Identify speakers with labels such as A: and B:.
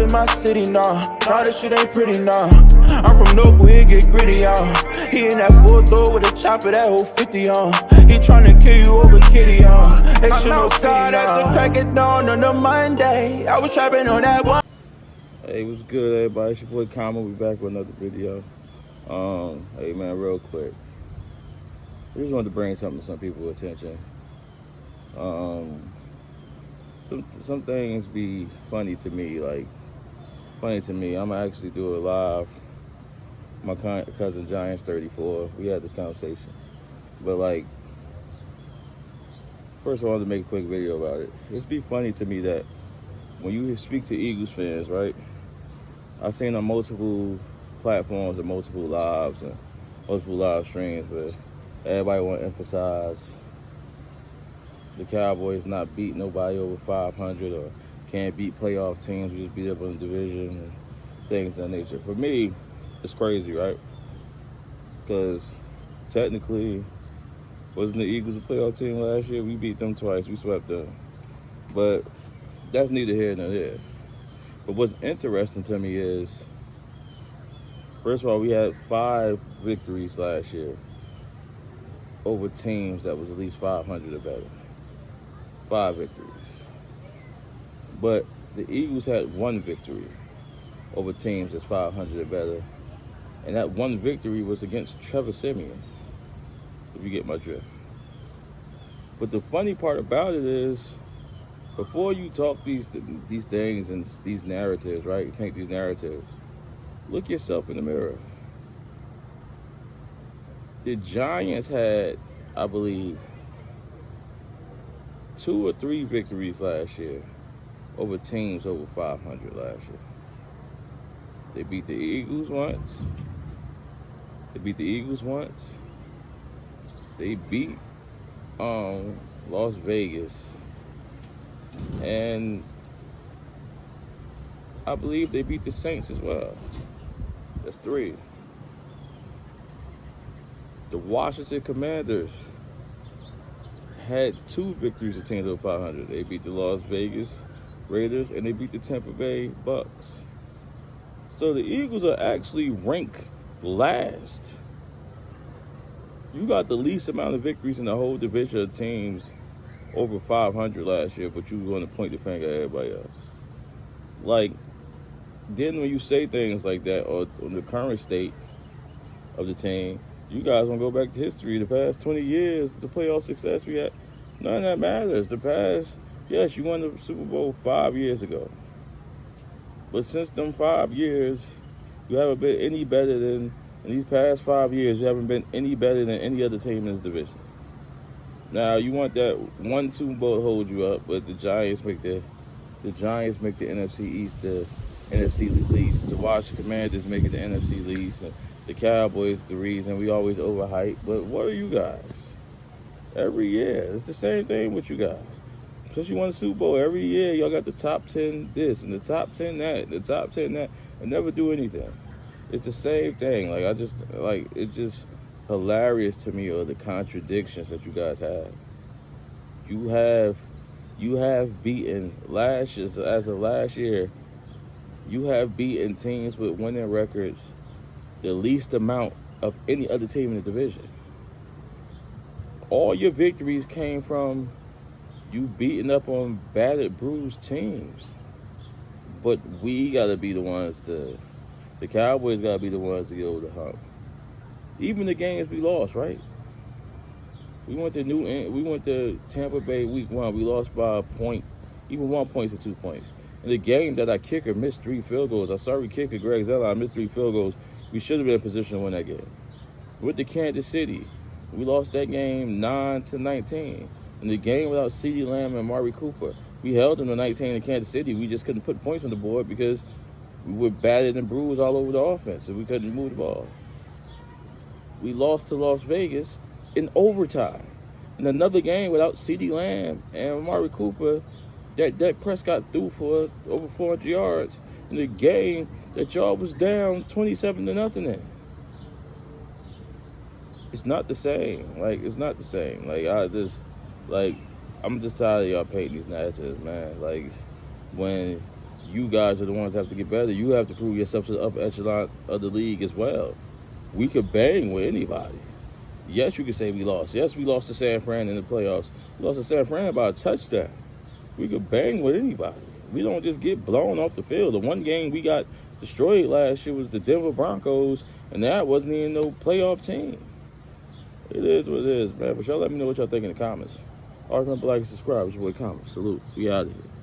A: in my city now. Nah, this shit ain't pretty now. I'm from Noble, it get gritty, y'all. He in that full throw with a chopper, that whole 50 on. He tryna kill you over kitty, on. I'm outside at the crack of dawn on the Monday. I was trapping on that one.
B: Hey, what's good, everybody? It's your boy Kama. We back with another video. Hey man, real quick. I just wanted to bring something to some people's attention. Some things be funny to me, I'm gonna actually do it live. My cousin Giants 34. We had this conversation, but first I wanted to make a quick video about it. It'd be funny to me that when you speak to Eagles fans, right? I've seen on multiple platforms and multiple lives and multiple live streams, but everybody want to emphasize the Cowboys not beat nobody over 500 or can't beat playoff teams. We just beat up on the division and things of that nature. For me, it's crazy, right? Because technically, wasn't the Eagles a playoff team last year? We beat them twice. We swept them. But that's neither here nor there. But what's interesting to me is, first of all, we had 5 victories last year over teams that was at least 500 or better. 5 victories. But the Eagles had 1 victory over teams that's 500 or better. And that 1 victory was against Trevor Siemian, if you get my drift. But the funny part about it is, before you talk these things and these narratives, right? You paint these narratives. Look yourself in the mirror. The Giants had, I believe, 2 or 3 victories last year over teams over 500 last year. They beat the Eagles once. They beat Las Vegas. And I believe they beat the Saints as well. That's 3. The Washington Commanders had 2 victories of teams over 500. They beat the Las Vegas Raiders and they beat the Tampa Bay Bucks. So the Eagles are actually ranked last. You got the least amount of victories in the whole division of teams over 500 last year, but you want to point the finger at everybody else. Then when you say things like that, or on the current state of the team, you guys want to go back to history, the past 20 years, the playoff success we had. None of that matters. Yes, you won the Super Bowl 5 years ago. But since them 5 years, you haven't been any better than, in these past 5 years, you haven't been any better than any other team in this division. Now, you want that 1 Super Bowl to hold you up, but the Giants make the NFC East the NFC least. The Washington Commanders make it the NFC least. And the Cowboys the reason we always overhype. But what are you guys? Every year, it's the same thing with you guys. Since you won the Super Bowl, every year y'all got the top 10 this and the top 10 that, the top 10 that, and never do anything. It's the same thing. It's just hilarious to me, or the contradictions that you guys have. You have beaten last year, as of last year, you have beaten teams with winning records the least amount of any other team in the division. All your victories came from you beating up on battered, bruised teams. But we gotta be the ones the Cowboys gotta be the ones to get over the hump. Even the games we lost, right? We went to Tampa Bay week 1. We lost by a point, even 1 point to 2 points. In the game that our kicker missed 3 field goals, our sorry kicker, Greg Zuerlein, missed 3 field goals, we should have been in position to win that game. With the Kansas City, we lost that game 9-19. In the game without CeeDee Lamb and Amari Cooper, we held them to 19 in Kansas City. We just couldn't put points on the board because we were battered and bruised all over the offense, and we couldn't move the ball. We lost to Las Vegas in overtime. In another game without CeeDee Lamb and Amari Cooper, that Prescott threw for over 400 yards in a game that y'all was down 27-0 in. It's not the same. It's not the same. I'm just tired of y'all painting these narratives, man. When you guys are the ones that have to get better. You have to prove yourself to the upper echelon of the league as well. We could bang with anybody. Yes, you could say we lost. Yes, we lost to San Fran in the playoffs. We lost to San Fran by a touchdown. We could bang with anybody. We don't just get blown off the field. The one game we got destroyed last year was the Denver Broncos, and that wasn't even no playoff team. It is what it is, man. But y'all let me know what y'all think in the comments. Always remember, like and subscribe. It's your boy Comments. Salute. We out of here.